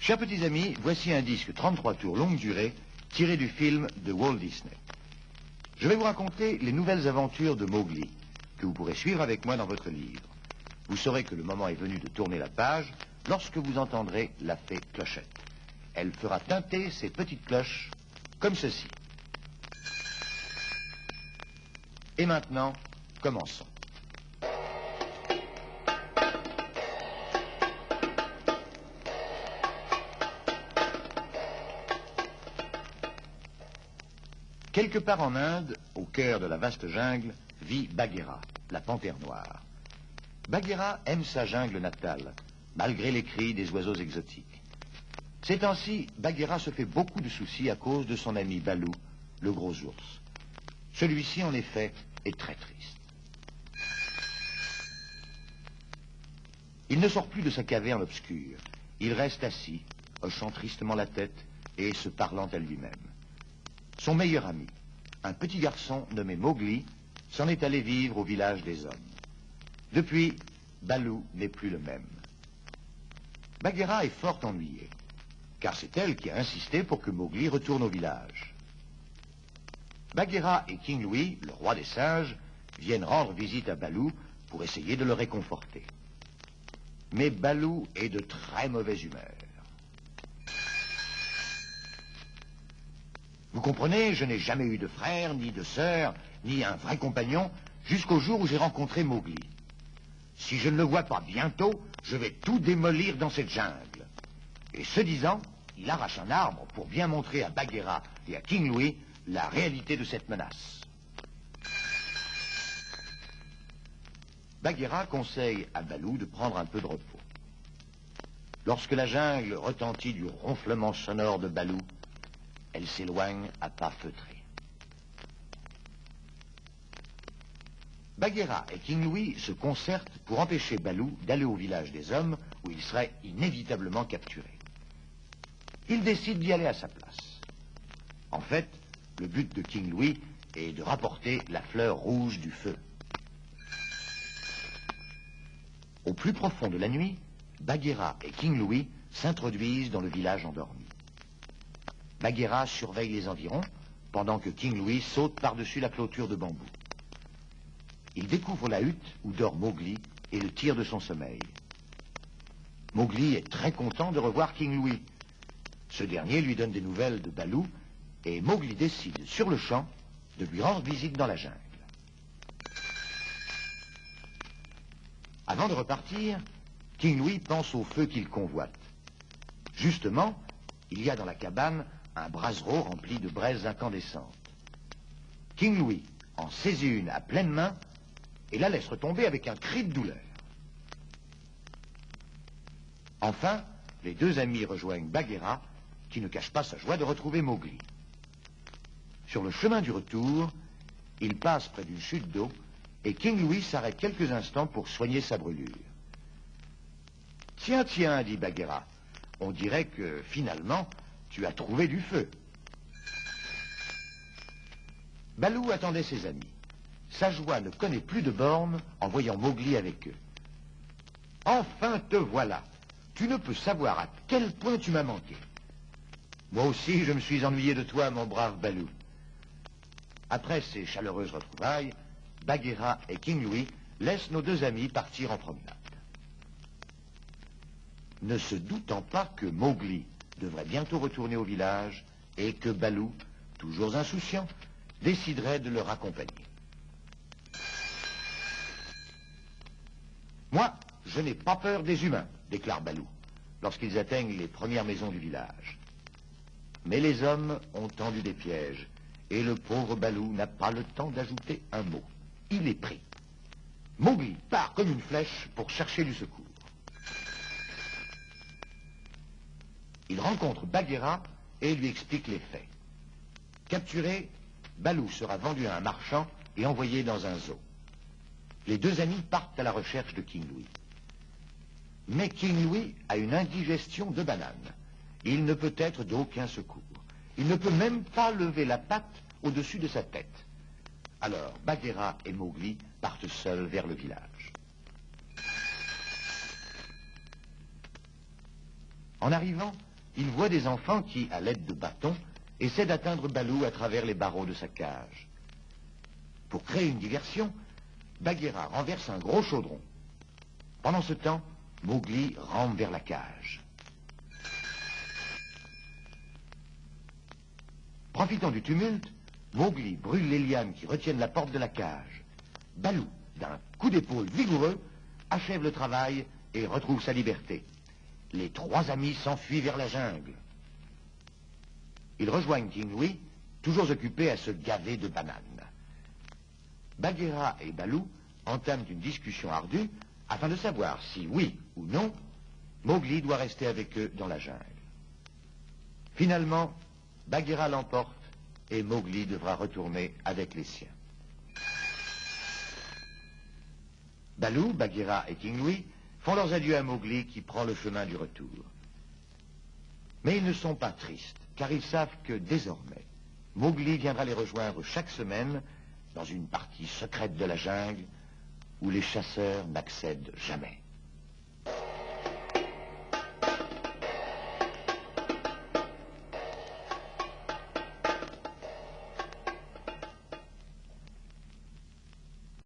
Chers petits amis, voici un disque 33 tours longue durée tiré du film de Walt Disney. Je vais vous raconter les nouvelles aventures de Mowgli, que vous pourrez suivre avec moi dans votre livre. Vous saurez que le moment est venu de tourner la page lorsque vous entendrez la fée Clochette. Elle fera tinter ses petites cloches comme ceci. Et maintenant, commençons. Quelque part en Inde, au cœur de la vaste jungle, vit Bagheera, la panthère noire. Bagheera aime sa jungle natale, malgré les cris des oiseaux exotiques. Ces temps-ci, Bagheera se fait beaucoup de soucis à cause de son ami Baloo, le gros ours. Celui-ci, en effet, est très triste. Il ne sort plus de sa caverne obscure. Il reste assis, hochant tristement la tête et se parlant à lui-même. Son meilleur ami, un petit garçon nommé Mowgli, s'en est allé vivre au village des hommes. Depuis, Baloo n'est plus le même. Bagheera est fort ennuyée, car c'est elle qui a insisté pour que Mowgli retourne au village. Bagheera et King Louie, le roi des singes, viennent rendre visite à Baloo pour essayer de le réconforter. Mais Baloo est de très mauvaise humeur. Vous comprenez, je n'ai jamais eu de frère, ni de sœur, ni un vrai compagnon, jusqu'au jour où j'ai rencontré Mowgli. Si je ne le vois pas bientôt, je vais tout démolir dans cette jungle. Et ce disant, il arrache un arbre pour bien montrer à Bagheera et à King Louie la réalité de cette menace. Bagheera conseille à Baloo de prendre un peu de repos. Lorsque la jungle retentit du ronflement sonore de Baloo, elle s'éloigne à pas feutrés. Bagheera et King Louie se concertent pour empêcher Baloo d'aller au village des hommes où il serait inévitablement capturé. Ils décident d'y aller à sa place. En fait, le but de King Louie est de rapporter la fleur rouge du feu. Au plus profond de la nuit, Bagheera et King Louie s'introduisent dans le village endormi. Bagheera surveille les environs, pendant que King Louie saute par-dessus la clôture de bambou. Il découvre la hutte où dort Mowgli et le tire de son sommeil. Mowgli est très content de revoir King Louie. Ce dernier lui donne des nouvelles de Baloo et Mowgli décide sur le champ de lui rendre visite dans la jungle. Avant de repartir, King Louie pense au feu qu'il convoite. Justement, il y a dans la cabane un brasero rempli de braises incandescentes. King Louie en saisit une à pleine main et la laisse retomber avec un cri de douleur. Enfin, les deux amis rejoignent Bagheera, qui ne cache pas sa joie de retrouver Mowgli. Sur le chemin du retour, ils passent près d'une chute d'eau et King Louie s'arrête quelques instants pour soigner sa brûlure. « Tiens, tiens, dit Bagheera, on dirait que, finalement, tu as trouvé du feu. » Baloo attendait ses amis. Sa joie ne connaît plus de bornes en voyant Mowgli avec eux. « Enfin te voilà. Tu ne peux savoir à quel point tu m'as manqué. Moi aussi, je me suis ennuyé de toi, mon brave Baloo. » Après ces chaleureuses retrouvailles, Bagheera et King Louie laissent nos deux amis partir en promenade. Ne se doutant pas que Mowgli devrait bientôt retourner au village et que Baloo, toujours insouciant, déciderait de le raccompagner. « Moi, je n'ai pas peur des humains, » déclare Baloo, lorsqu'ils atteignent les premières maisons du village. Mais les hommes ont tendu des pièges, et le pauvre Baloo n'a pas le temps d'ajouter un mot. Il est pris. Mowgli part comme une flèche pour chercher du secours. Il rencontre Bagheera et lui explique les faits. Capturé, Baloo sera vendu à un marchand et envoyé dans un zoo. Les deux amis partent à la recherche de King Louie. Mais King Louie a une indigestion de banane. Il ne peut être d'aucun secours. Il ne peut même pas lever la patte au-dessus de sa tête. Alors Bagheera et Mowgli partent seuls vers le village. En arrivant, il voit des enfants qui, à l'aide de bâtons, essaient d'atteindre Baloo à travers les barreaux de sa cage. Pour créer une diversion, Bagheera renverse un gros chaudron. Pendant ce temps, Mowgli rampe vers la cage. Profitant du tumulte, Mowgli brûle les lianes qui retiennent la porte de la cage. Baloo, d'un coup d'épaule vigoureux, achève le travail et retrouve sa liberté. Les trois amis s'enfuient vers la jungle. Ils rejoignent King Louie, toujours occupé à se gaver de bananes. Bagheera et Baloo entament une discussion ardue afin de savoir si, oui ou non, Mowgli doit rester avec eux dans la jungle. Finalement, Bagheera l'emporte et Mowgli devra retourner avec les siens. Baloo, Bagheera et King Louie font leurs adieux à Mowgli qui prend le chemin du retour. Mais ils ne sont pas tristes, car ils savent que désormais, Mowgli viendra les rejoindre chaque semaine dans une partie secrète de la jungle où les chasseurs n'accèdent jamais.